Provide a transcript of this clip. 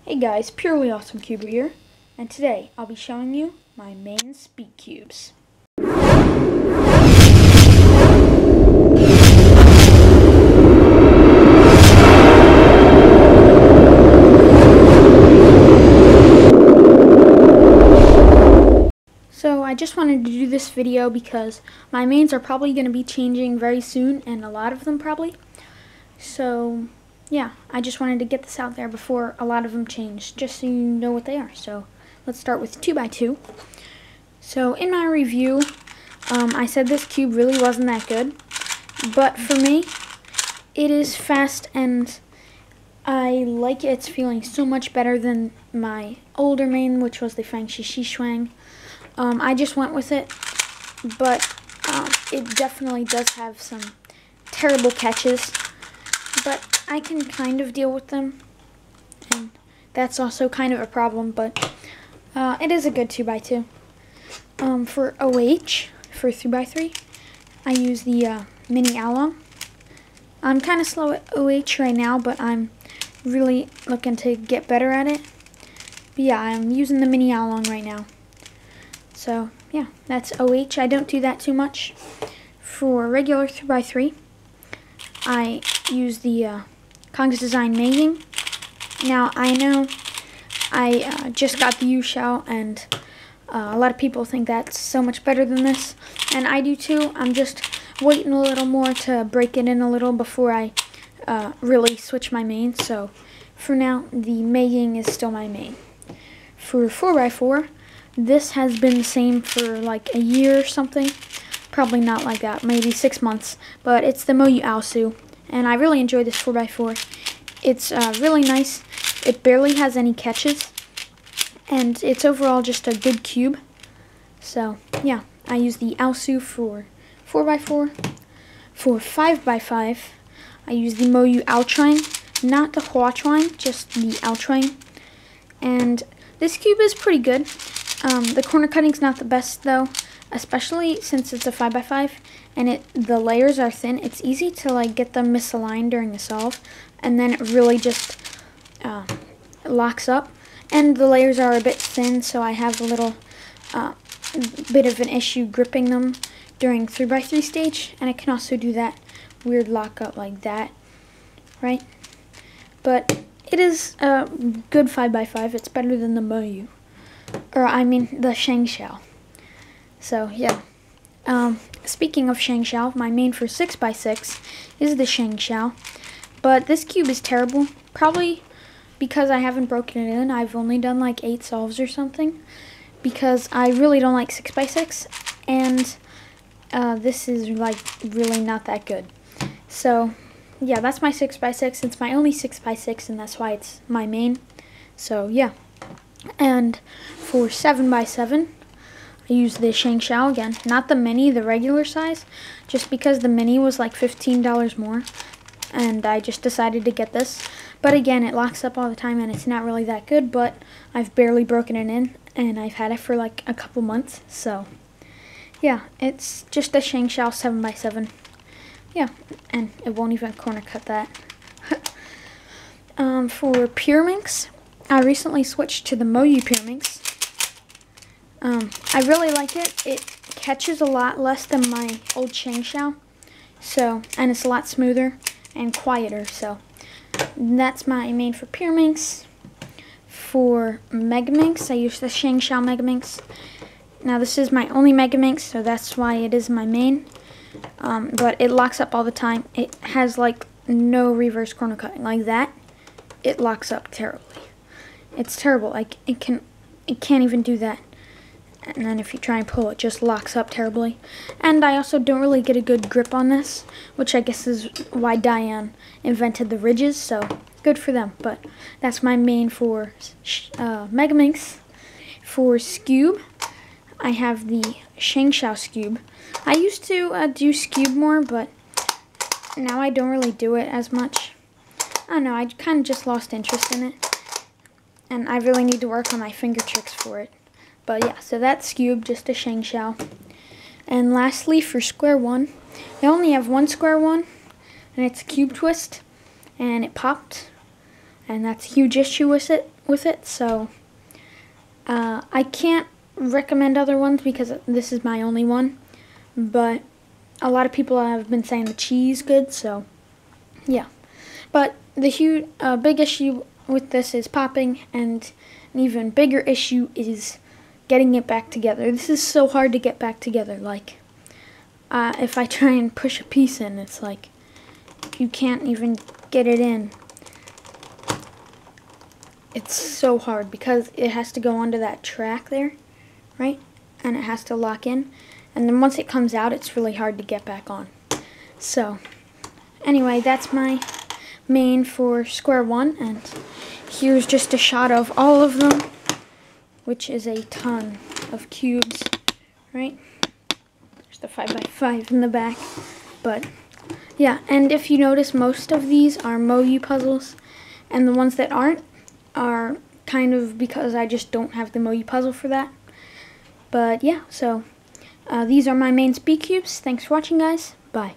Hey guys, PurelyAwesomeCuber here, and today I'll be showing you my main Speedcubes. So I just wanted to do this video because my mains are probably going to be changing very soon, and a lot of them probably. So yeah, I just wanted to get this out there before a lot of them change, just so you know what they are. So let's start with 2x2. So in my review, I said this cube really wasn't that good, but for me, it is fast and I like its feeling so much better than my older main, which was the Fang Shi Shi Shuang. I just went with it, but it definitely does have some terrible catches, but I can kind of deal with them, and that's also kind of a problem, but it is a good 2x2. For OH, for 3x3, I use the mini Oolong. I'm kind of slow at OH right now, but I'm really looking to get better at it. But yeah, I'm using the mini Oolong right now. So yeah, that's OH. I don't do that too much. For regular 3x3, I use the Kong's Design Mating. Now I know I just got the U-Shell, and a lot of people think that's so much better than this, and I do too. I'm just waiting a little more to break it in a little before I really switch my main. So for now, the Mating is still my main. For 4x4, this has been the same for like a year or something. Probably not like that, maybe 6 months. But it's the Moyu Aosu, and I really enjoy this 4x4. It's really nice. It barely has any catches, and it's overall just a good cube. So yeah, I use the Aosu for 4x4. For 5x5, I use the Moyu Aochuang, not the Huachuang, just the Aochuang. And this cube is pretty good. The corner cutting's not the best though, especially since it's a 5x5 and the layers are thin. It's easy to like get them misaligned during the solve, and then it really just locks up. And the layers are a bit thin, so I have a little bit of an issue gripping them during 3x3 stage, and I can also do that weird lockup like that, right? But it is a good 5x5. It's better than the Moyu. Or I mean the Shangxiao. So yeah. Speaking of Shangxiao, my main for 6x6 is the Shangxiao. But this cube is terrible. Probably because I haven't broken it in. I've only done like 8 solves or something. Because I really don't like 6x6. And this is like really not that good. So yeah, that's my 6x6. It's my only 6x6, and that's why it's my main. So yeah. And for 7x7, I use the Shangxiao again. Not the mini, the regular size, just because the mini was like $15 more, and I just decided to get this. But again, it locks up all the time, and it's not really that good, but I've barely broken it in, and I've had it for like a couple months. So yeah, it's just a Shangxiao 7x7. Yeah, and it won't even corner cut that. For Pure Minx, I recently switched to the Moyu Pure Minx. I really like it. It catches a lot less than my old Shangxiao, and it's a lot smoother and quieter. So that's my main for Pure Minx. For Mega Minx, I use the Shangxiao Mega Minx. Now this is my only Mega Minx, so that's why it is my main. But it locks up all the time. It has like no reverse corner cutting like that. It locks up terribly. It's terrible. Like it can't even do that. And then if you try and pull, it just locks up terribly. And I also don't really get a good grip on this, which I guess is why Diane invented the ridges. So good for them. But that's my main for Mega Minx. For Scube, I have the Shangxiao Scube. I used to do Scube more, but now I don't really do it as much. I don't know. I kind of just lost interest in it. And I really need to work on my finger tricks for it. But yeah, so that's Scube, just a Shangxiao. And lastly, for square one, I only have one square one, and it's a cube twist, and it popped. and that's a huge issue with it. So I can't recommend other ones because this is my only one, but a lot of people have been saying the cheese good, so yeah. But the big issue with this is popping, and an even bigger issue is getting it back together. This is so hard to get back together. Like, if I try and push a piece in, it's like you can't even get it in. It's so hard because it has to go onto that track there, right? And it has to lock in. And then once it comes out, it's really hard to get back on. So, anyway, that's my main for square one. And here's just a shot of all of them, which is a ton of cubes, right? There's the 5x5 in the back. But, yeah, and if you notice, most of these are Moyu puzzles. And the ones that aren't are kind of because I just don't have the Moyu puzzle for that. But yeah, so these are my main Speedcubes. Thanks for watching, guys. Bye.